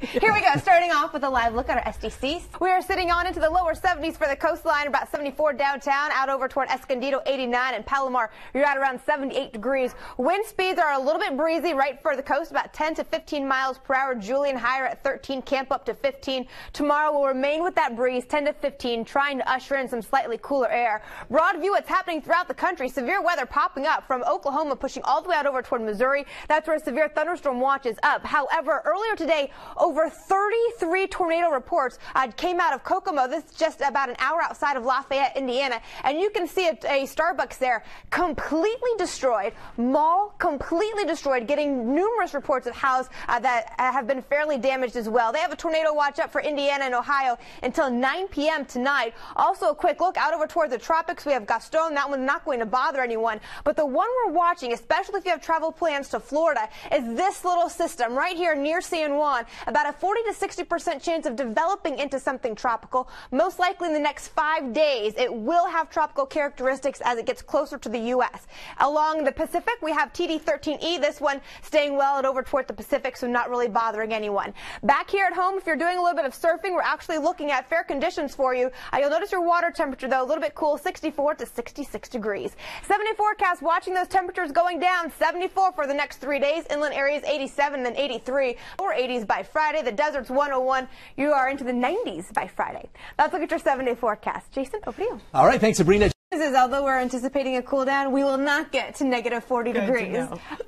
Here we go, starting off with a live look at our SDCs. We are sitting on into the lower 70s for the coastline, about 74 downtown, out over toward Escondido 89, and Palomar you're at around 78 degrees. Wind speeds are a little bit breezy right for the coast, about 10 to 15 miles per hour. Julian higher at 13, Camp up to 15. Tomorrow will remain with that breeze, 10 to 15, trying to usher in some slightly cooler air. Broad view what's happening throughout the country. Severe weather popping up from Oklahoma, pushing all the way out over toward Missouri. That's where a severe thunderstorm watch is up. However, earlier today, over 33 tornado reports came out of Kokomo. This is just about an hour outside of Lafayette, Indiana. And you can see a Starbucks there completely destroyed, mall completely destroyed, getting numerous reports of houses that have been fairly damaged as well. They have a tornado watch up for Indiana and Ohio until 9 p.m. tonight. Also, a quick look out over towards the tropics. We have Gaston. That one's not going to bother anyone. But the one we're watching, especially if you have travel plans to Florida, is this little system right here near San Juan. About a 40 to 60% chance of developing into something tropical. Most likely in the next 5 days, it will have tropical characteristics as it gets closer to the U.S. Along the Pacific, we have TD13E. This one staying well and over toward the Pacific, so not really bothering anyone. Back here at home, if you're doing a little bit of surfing, we're actually looking at fair conditions for you. You'll notice your water temperature, though, a little bit cool, 64 to 66 degrees. 70 forecast, watching those temperatures going down, 74 for the next 3 days. Inland areas 87, then 83. Lower 80s by Friday. The desert's 101. You are into the 90s by Friday. Let's look at your 7-day forecast. Jason, over to you. All right, thanks, Sabrina. Although we're anticipating a cool down, we will not get to negative 40 degrees.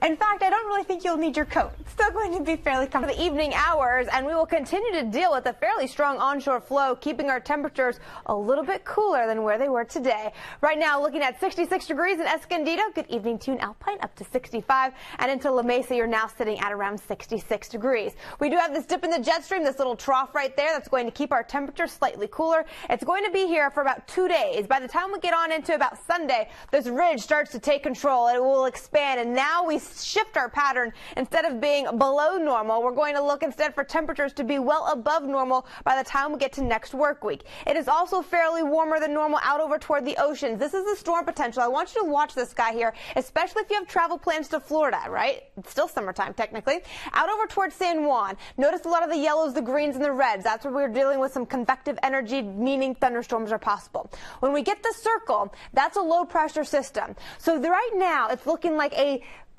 In fact, I don't really think you'll need your coat. It's still going to be fairly comfortable for the evening hours, and we will continue to deal with a fairly strong onshore flow, keeping our temperatures a little bit cooler than where they were today. Right now, looking at 66 degrees in Escondido. Good evening to Alpine, up to 65, and into La Mesa, you're now sitting at around 66 degrees. We do have this dip in the jet stream, this little trough right there, that's going to keep our temperature slightly cooler. It's going to be here for about 2 days. By the time we get on into about Sunday, this ridge starts to take control. It will expand, and now we shift our pattern. Instead of being below normal, we're going to look instead for temperatures to be well above normal by the time we get to next work week. It is also fairly warmer than normal out over toward the oceans. This is the storm potential. I want you to watch this guy here, especially if you have travel plans to Florida, right? It's still summertime technically. Out over towards San Juan, notice a lot of the yellows, the greens, and the reds. That's where we're dealing with some convective energy, meaning thunderstorms are possible. When we get the circle, that's a low pressure system. So right now it's looking like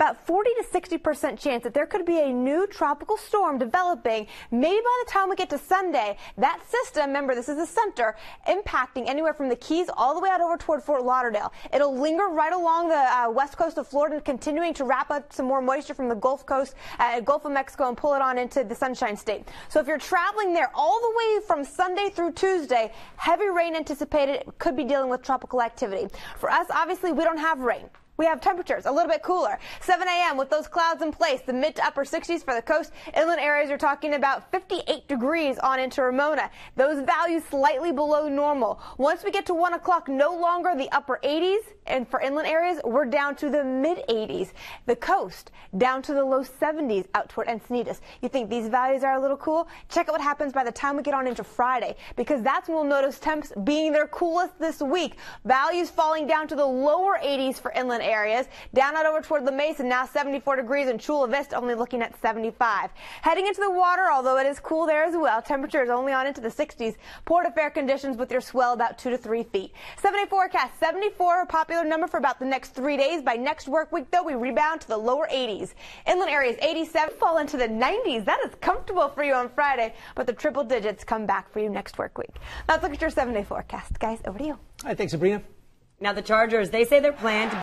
about 40 to 60% chance that there could be a new tropical storm developing. Maybe by the time we get to Sunday, that system, remember this is the center, impacting anywhere from the Keys all the way out over toward Fort Lauderdale. It'll linger right along the west coast of Florida, continuing to wrap up some more moisture from the Gulf Coast, Gulf of Mexico, and pull it on into the Sunshine State. So if you're traveling there all the way from Sunday through Tuesday, heavy rain anticipated. It could be dealing with tropical activity. For us, obviously, we don't have rain. We have temperatures a little bit cooler. 7 a.m. with those clouds in place, the mid to upper 60s for the coast. Inland areas are talking about 58 degrees on into Ramona. Those values slightly below normal. Once we get to 1 o'clock, no longer the upper 80s. And for inland areas, we're down to the mid 80s. The coast down to the low 70s out toward Encinitas. You think these values are a little cool? Check out what happens by the time we get on into Friday, because that's when we'll notice temps being their coolest this week. Values falling down to the lower 80s for inland areas. Down out over toward La Mesa, now 74 degrees, and Chula Vista only looking at 75. Heading into the water, although it is cool there as well, temperatures only on into the 60s. Port of fair conditions with your swell about 2 to 3 feet. 7-day forecast, 74, a popular number for about the next 3 days. By next work week, though, we rebound to the lower 80s. Inland areas 87, fall into the 90s. That is comfortable for you on Friday, but the triple digits come back for you next work week. Let's look at your 7-day forecast. Guys, over to you. All right, thanks, Sabrina. Now the Chargers, they say they're planned to